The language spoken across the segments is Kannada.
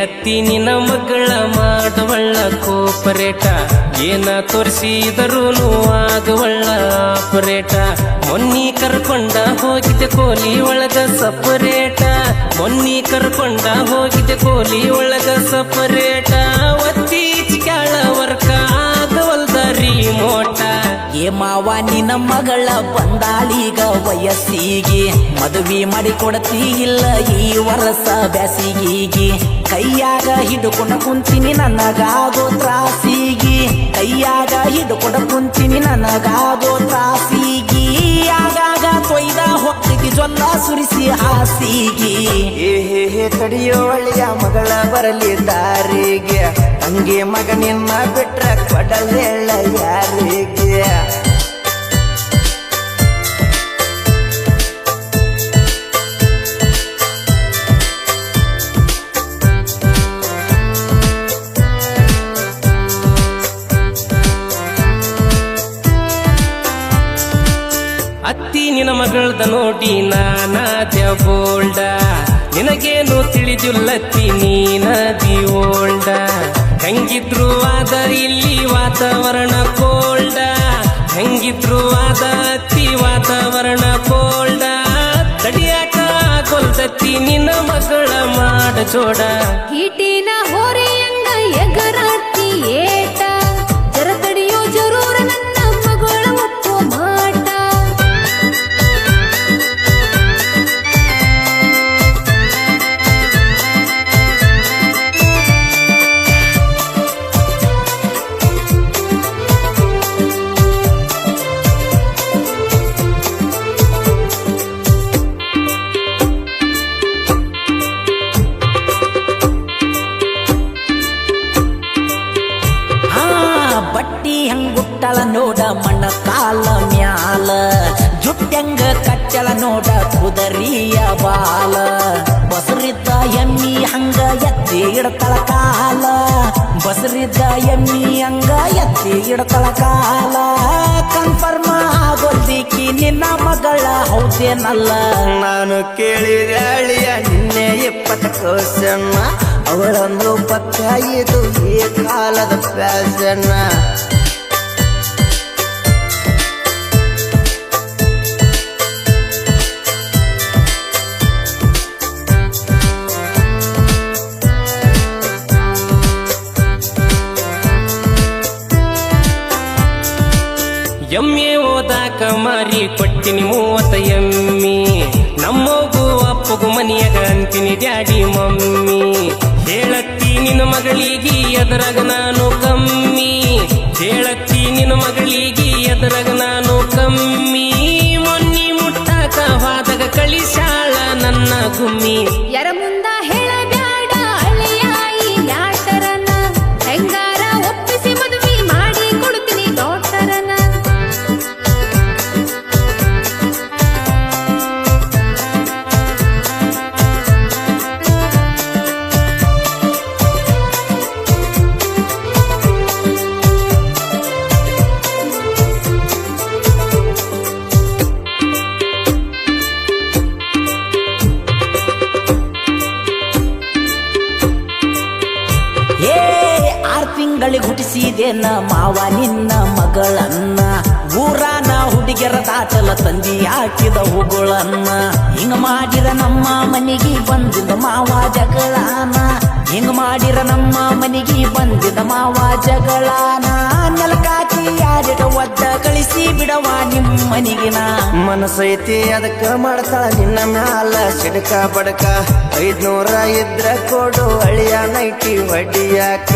ಅತ್ತಿ ನಿನ್ನ ಮಗಳ ಮಾಡವಳ್ಳ ಕೋಪರೇಟ ಏನ ತೋರಿಸಿದರೂನು ಆಗವಳ್ಳ ಆಪರೇಟ ಮೊನ್ನಿ ಕರ್ಕೊಂಡ ಹೋಗಿದ್ದೆ ಕೋಲಿ ಒಳಗ ಸಪರೇಟ ಮೊನ್ನಿ ಕರ್ಕೊಂಡ ಹೋಗಿದ್ದೆ ಕೋಲಿ ಒಳಗ ಸಪರೇಟ ಒತ್ತಿ ಚಿಕ್ಯಾಳ ವರ್ಕ ಆಗವಲ್ದ ರಿಮೋಟ ಏ ಮಾವ ನಿನ್ನ ಮಗಳ ಬಂದಾಳೀಗ ವಯಸ್ಸಿಗೆ ಮದುವೆ ಮಾಡಿ ಕೊಡತಿ ಇಲ್ಲ ಈ ವರ್ಷ ಬ್ಯಾಸಿಗೀಗಿ ಕೈಯಾಗ ಹಿಡ್ಕೊಂಡ ಕುಂತೀನಿ ನನಗಾಗೋ ತ್ರಾಸಿಗಿ ಕೈಯಾಗ ಹಿಡ್ಕೊಂಡ ಕುಂತೀನಿ ನನಗಾಗೋ ತ್ರಾಸಿಗಿ ಆಗಾಗ ಕೊಯ್ದ ಹೊತ್ತಿಗೆ ಜೊಲ್ಲ ಸುರಿಸಿ ಹಾಸಿಗಿ ಹೇ ತಡಿಯೋ ಒಳ್ಳೆಯ ಮಗಳ ಬರಲಿ ದಾರಿಗೆ ಹಂಗೆ ಮಗ ನಿನ್ನ ಬಿಟ್ರ ಕೊಡಲೇಳ ಯಾರಿಗೆ ಅತ್ತಿ ನಿನ್ನ ಮಗಳದ ನೋಡಿ ನಾನಾದ್ಯ ಬೋಲ್ಡ ನಿನಗೇನು ತಿಳಿದಿಲ್ಲತ್ತಿ ನೀನದಿ ಓಲ್ಡ ಹೆಂಗಿದ್ರು ಆದ ಇಲ್ಲಿ ವಾತಾವರಣ ಕೋಲ್ಡ ಹೆಂಗಿದ್ರು ಆದ ಅತ್ತಿ ವಾತಾವರಣ ಕೋಲ್ಡ ತಡಿಯಾಕ ಕೊಲ್ದತ್ತಿ ನಿನ್ನ ಮಗಳ ಮಾಡ ಜೋಡ ಹೀಟಿನ ಹೋರೆಯಂಗ ಎಗರಾಡ್ತಿ ಏಟ ಜರ ತಡಿಯೋ ಜರೂರ ನನ್ನ ಮಗಳ ಒಪ್ಪೋ ಮಾಟ ಬಟ್ಟಿ ಹಂಗುಟ್ಟಳ ನೋಡ ಮಣ್ಣ ಕಾಲ ಮ್ಯಾಲ ಜುಟ್ಟಂಗ ಕಚ್ಚಳ ನೋಡ ಕುದರಿಯ ಬಾಲ ಬಸರಿದ್ದ ಎಮ್ಮಿ ಹಂಗ ಎತ್ತಿ ಇಡತಳ ಕಾಲ ಬಸರಿದ್ದ ಎಮ್ಮಿ ಹಂಗ ಎತ್ತಿ ಇಡತಳ ಕಾಲ ಕನ್ಫರ್ಮ್ ಆಗೋದಿಕ್ಕಿ ನಿನ್ನ ಮಗಳ ಹೌದೇನಲ್ಲ ನಾನು ಕೇಳಿದೆ ಅಳಿಯ ನಿನ್ನೆ 20 ಕ್ವಶನ್ ಅವಳೊಂದು ಪಕ್ಕ ಇದು ಈ ಕಾಲದ ಫ್ಯಾಷನ್ ಎಮ್ಮೆ ಓದಾಕ ಮಾರಿ ಕೊಟ್ಟಿನಿ 30 ಎಮ್ಮಿ ನಮ್ಮಗೂ ಅಪ್ಪಗೂ ಮನಿಯಾಗ ಅಂತೀನಿ ಡ್ಯಾಡಿ ಮಮ್ಮಿ ಹೇಳತ್ತಿ ನಿನ್ನ ಮಗಳಿಗೆ ಎದರಾಗ ನಾನು ಕಮ್ಮಿ ಹೇಳತ್ತಿ ನಿನ್ನ ಮಗಳಿಗೆ ಎದರಾಗ ನಾನು ಕಮ್ಮಿ ಮೊನ್ನಿ ಮುಟ್ಟಾಕ ವಾದಾಗ ಕಳಿಸಾಳ ನನ್ನ ಗುಮ್ಮಿ ಯಾರ ಮುಂದ ಹೇಳಬ್ಯಾಡ ಅಳಿಯಾಯಿ ಲ್ಯಾಟರನ ಹೆಂಗಾರ ಒಪ್ಪಿಸಿ ಮದುವೆ ಮಾಡಿ ಕೊಡ್ತೀನಿ ಡಾಕ್ಟರನ ತಿಂಗಳಿಗೆ ಹುಟ್ಟಿಸಿದೇನ ಮಾವ ನಿನ್ನ ಮಗಳನ್ನ ಊರಾನ ಹುಡುಗಿಯರ ದಾಟಲ ತಂದಿ ಹಾಕಿದ ಹೂಗಳನ್ನ ಹಿಂಗ ಮಾಡಿರ ನಮ್ಮ ಮನೆಗೆ ಬಂದಿದ ಮಾವ ಜಗಳಾನ ಹಿಂಗ ಮಾಡಿರ ನಮ್ಮ ಮನೆಗೆ ಬಂದಿದ ಮಾವ ಜಗಳಾನ ನೆಲಕಾಕಿ ಯಾರಿಗ ಒದ್ದ ಕಳಿಸಿ ಬಿಡವ ನಿಮ್ಮ ಮನೆಗಿನ ಮನಸೈತಿ ಅದಕ್ಕ ಮಾಡ್ತಾಳ ನಿನ್ನ ಮ್ಯಾಲ ಸಿಡಕ ಬಡಕ 500 ಇದ್ರ ಕೊಡು ಅಳಿಯ ನೈಟಿ ಹೊಡಿಯಾಕ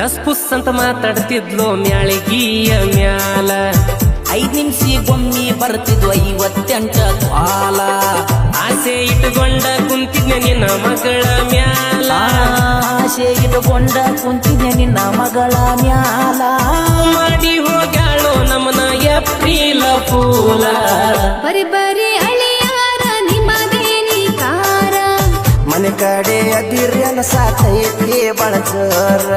ಟಸ್ಪುಸ್ ಅಂತ ಮಾತಾಡ್ತಿದ್ಲು ಮ್ಯಾಳಿಗಿಯ ಮ್ಯಾಲ 5 ನಿಮಿಷಗೊಮ್ಮೆ ಬರ್ತಿದ್ವು 58 ಕಾಲ ಆಸೆ ಇಟ್ಟುಕೊಂಡ ಕುಂತಿದ್ನ ನಿನ್ನ ಮಗಳ ಮ್ಯಾಲ ಆಸೆ ಇಟ್ಟುಕೊಂಡ ಕುಂತಿದ್ನ ನಿನ್ನ ಮಗಳ ಮ್ಯಾಲ ಮಾಡಿ ಹೋಗ್ಯಾಳೋ ನಮ್ಮನ ಏಪ್ರಿಲ ಫೂಲ ಬರಿ ಬರಿ ಅಳಿಯಾರ ನಿಮ್ಮದೇನಿ ಕಾರ ಮನೆ ಕಡೆ ಅದಿರ್ಯನ ಸಾತೈತಿ ಬಳಸೋರ